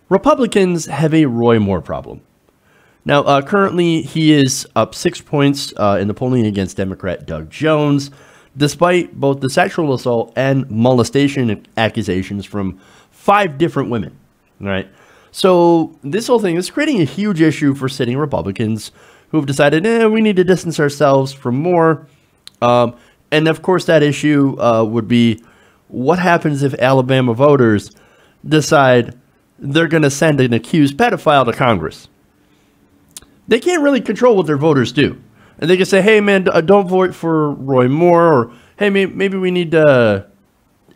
Republicans have a Roy Moore problem. Now, currently, he is up 6 points in the polling against Democrat Doug Jones, despite both the sexual assault and molestation accusations from 5 different women. All right. So this whole thing is creating a huge issue for sitting Republicans who have decided, we need to distance ourselves from Moore. And of course, that issue would be, what happens if Alabama voters decide they're going to send an accused pedophile to Congress? They can't really control what their voters do. And they can say, hey, man, don't vote for Roy Moore. Or, hey, maybe we need to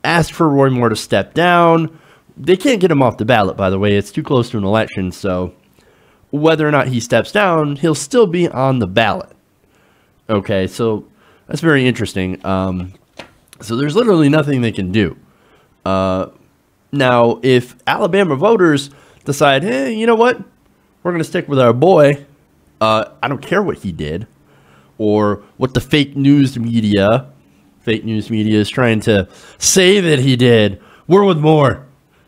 ask for Roy Moore to step down. They can't get him off the ballot, by the way. It's too close to an election. So whether or not he steps down, he'll still be on the ballot. Okay, so that's very interesting. So there's literally nothing they can do. Now, if Alabama voters decide, hey, you know what? We're going to stick with our boy. I don't care what he did or what the fake news media is trying to say that he did. We're with Moore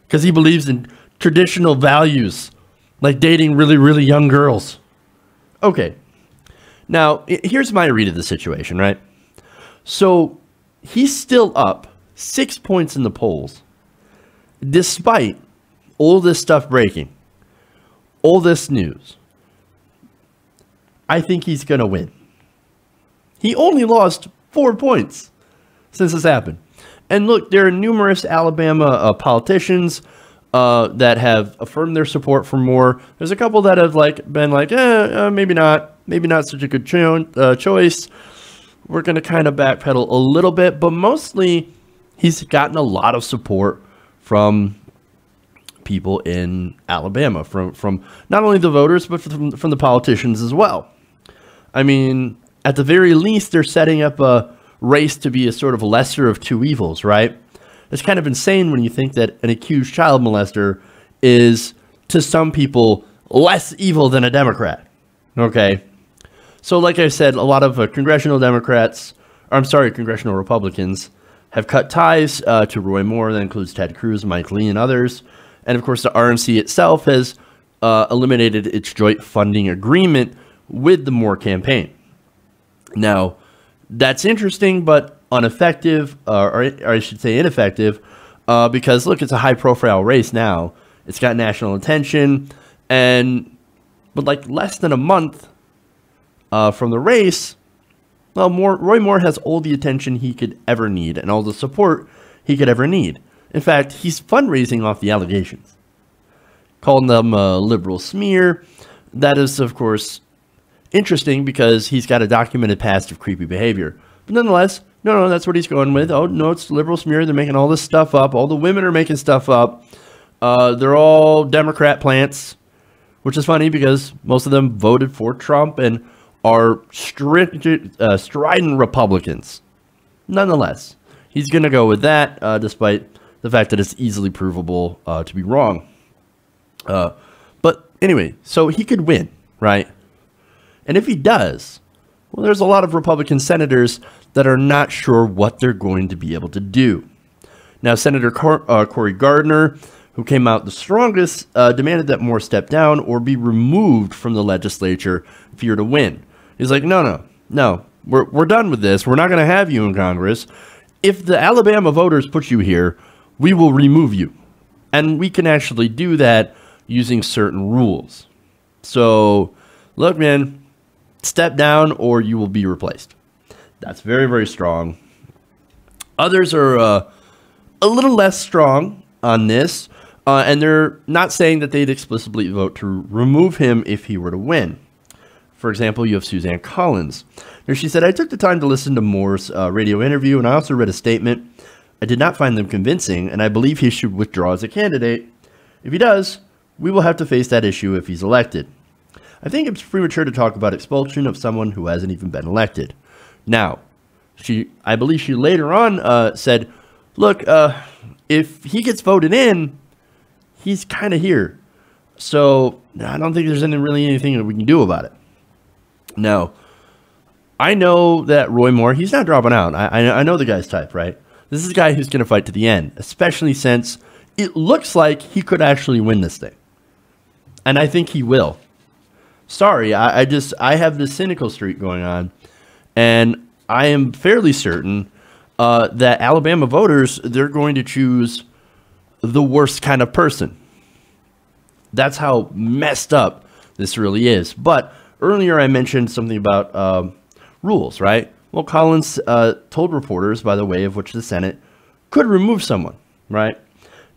because he believes in traditional values like dating really, really young girls. Okay. Now, here's my read of the situation, right? So he's still up 6 points in the polls, despite all this stuff breaking, all this news. I think he's going to win. He only lost 4 points since this happened. And look, there are numerous Alabama politicians that have affirmed their support for Moore. There's a couple that have been like, maybe not such a good choice. We're going to kind of backpedal a little bit, but mostly he's gotten a lot of support from people in Alabama, from not only the voters, but from the politicians as well. I mean, at the very least, they're setting up a race to be a sort of lesser of two evils, right? It's kind of insane when you think that an accused child molester is, to some people, less evil than a Democrat. Okay? So like I said, a lot of congressional Republicans have cut ties to Roy Moore. That includes Ted Cruz, Mike Lee, and others. And of course, the RNC itself has eliminated its joint funding agreement with the Moore campaign. Now, that's interesting, but ineffective, or I should say ineffective, because look, it's a high-profile race now. It's got national attention, but like less than a month from the race, well, Roy Moore has all the attention he could ever need and all the support he could ever need. In fact, he's fundraising off the allegations, calling them a liberal smear. That is, of course, interesting because he's got a documented past of creepy behavior. But nonetheless, no, that's what he's going with. Oh, no, it's liberal smear. They're making all this stuff up. All the women are making stuff up. They're all Democrat plants, which is funny because most of them voted for Trump and are strident Republicans. Nonetheless, he's going to go with that, despite the fact that it's easily provable to be wrong. But anyway, so he could win, right? And if he does, well, there's a lot of Republican senators that are not sure what they're going to be able to do. Now, Senator Cory Gardner, who came out the strongest, demanded that Moore step down or be removed from the legislature if he were to win. He's like, no, we're done with this. We're not going to have you in Congress. If the Alabama voters put you here, we will remove you. And we can actually do that using certain rules. So, look, man, step down or you will be replaced. That's very, very strong. Others are a little less strong on this, and they're not saying that they'd explicitly vote to remove him if he were to win. For example, you have Suzanne Collins. There she said, I took the time to listen to Moore's radio interview, and I also read a statement. I did not find them convincing, and I believe he should withdraw as a candidate. If he does, we will have to face that issue if he's elected. I think it's premature to talk about expulsion of someone who hasn't even been elected. Now, I believe she later on said, look, if he gets voted in, he's kind of here. So I don't think there's really anything that we can do about it. Now, I know that Roy Moore, he's not dropping out. I know the guy's type, right? This is a guy who's going to fight to the end, especially since it looks like he could actually win this thing. And I think he will. Sorry, I have this cynical streak going on. And I am fairly certain that Alabama voters, they're going to choose the worst kind of person. That's how messed up this really is. But earlier I mentioned something about rules, right? Well, Collins told reporters by the way of which the Senate could remove someone, right?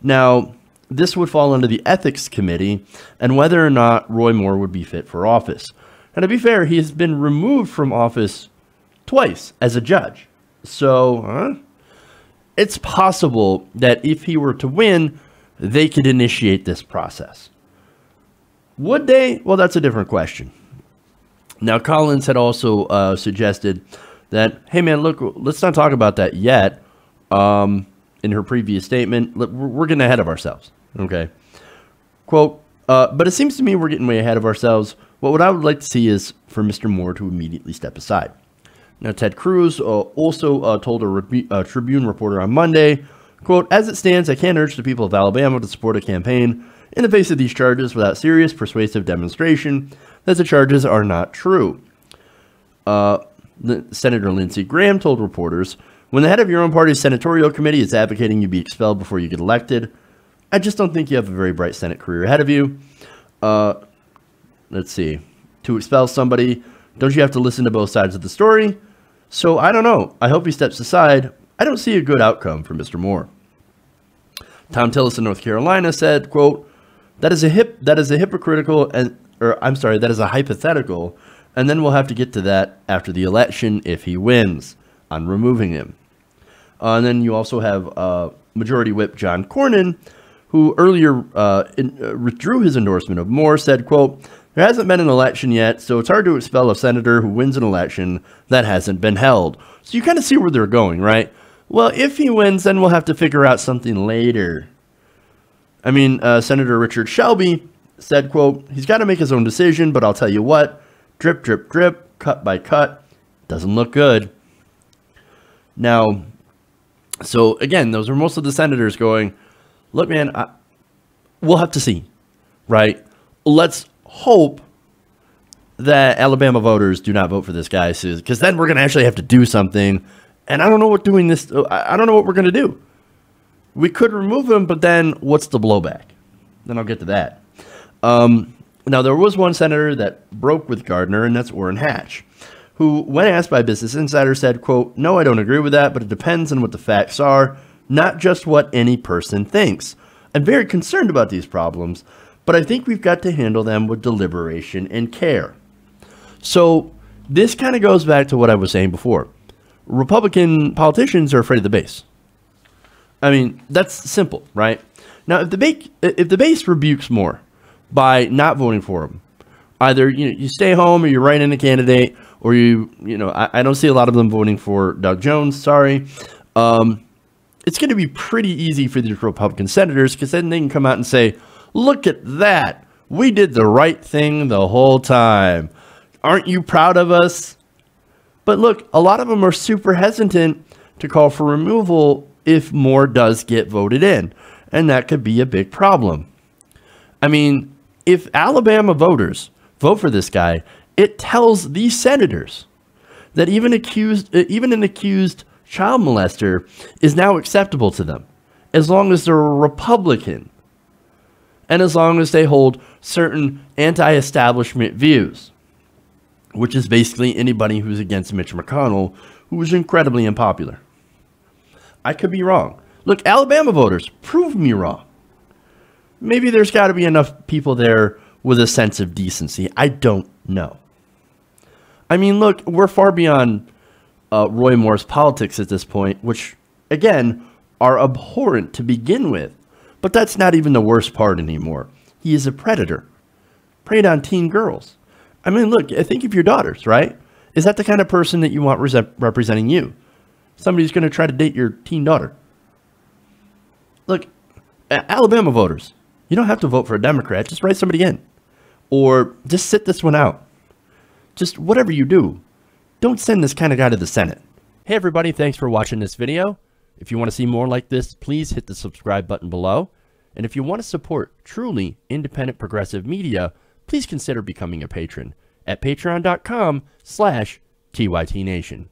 Now, this would fall under the Ethics Committee and whether or not Roy Moore would be fit for office. And to be fair, he has been removed from office twice as a judge. So it's possible that if he were to win, they could initiate this process. Would they? Well, that's a different question. Now, Collins had also suggested that, hey, man, look, let's not talk about that yet. In her previous statement, we're getting ahead of ourselves. Okay. Quote, but it seems to me we're getting way ahead of ourselves. What I would like to see is for Mr. Moore to immediately step aside. Now, Ted Cruz also told a Tribune reporter on Monday, quote, as it stands, I can't urge the people of Alabama to support a campaign in the face of these charges without serious persuasive demonstration that the charges are not true. Senator Lindsey Graham told reporters, when the head of your own party's senatorial committee is advocating you be expelled before you get elected, I just don't think you have a very bright Senate career ahead of you. Let's see. To expel somebody, don't you have to listen to both sides of the story? So I don't know. I hope he steps aside. I don't see a good outcome for Mr. Moore. Tom Tillis in North Carolina said, quote, that is a hypocritical that is a hypothetical, and then we'll have to get to that after the election if he wins on removing him. And then you also have Majority Whip John Cornyn, who earlier withdrew his endorsement of Moore, said, quote, there hasn't been an election yet, so it's hard to expel a senator who wins an election that hasn't been held. So you kind of see where they're going, right? Well, if he wins, then we'll have to figure out something later. I mean, Senator Richard Shelby said, quote, he's got to make his own decision, but I'll tell you what, drip, drip, drip, cut by cut, doesn't look good. Now, so again, those are most of the senators going, look, man, we'll have to see, right? Let's hope that Alabama voters do not vote for this guy, because then we're going to actually have to do something. And I don't know what I don't know what we're going to do. We could remove him, but then what's the blowback? Then I'll get to that. Now, there was one senator that broke with Gardner, and that's Orrin Hatch, who, when asked by Business Insider, said, quote, no, I don't agree with that, but it depends on what the facts are, not just what any person thinks. I'm very concerned about these problems, but I think we've got to handle them with deliberation and care. So this kind of goes back to what I was saying before. Republican politicians are afraid of the base. I mean, that's simple, right? Now, if the base rebukes Moore by not voting for him, either you stay home or you write in a candidate, or I don't see a lot of them voting for Doug Jones. Sorry. It's going to be pretty easy for these Republican senators, because then they can come out and say, look at that. We did the right thing the whole time. Aren't you proud of us? But look, a lot of them are super hesitant to call for removal if Moore does get voted in. And that could be a big problem. I mean, if Alabama voters vote for this guy, it tells these senators that even an accused child molester is now acceptable to them, as long as they're a Republican and as long as they hold certain anti-establishment views, which is basically anybody who's against Mitch McConnell, who is incredibly unpopular. I could be wrong. Look, Alabama voters, prove me wrong. Maybe there's got to be enough people there with a sense of decency. I don't know. I mean, look, we're far beyond Roy Moore's politics at this point, which, again, are abhorrent to begin with. But that's not even the worst part anymore. He is a predator. Preyed on teen girls. I mean, look, think of your daughters, right? Is that the kind of person that you want representing you? Somebody's going to try to date your teen daughter. Look, Alabama voters, you don't have to vote for a Democrat. Just write somebody in. Or just sit this one out. Just whatever you do, don't send this kind of guy to the Senate. Hey, everybody, thanks for watching this video. If you want to see more like this, please hit the subscribe button below. And if you want to support truly independent progressive media, please consider becoming a patron at patreon.com/TYTNation.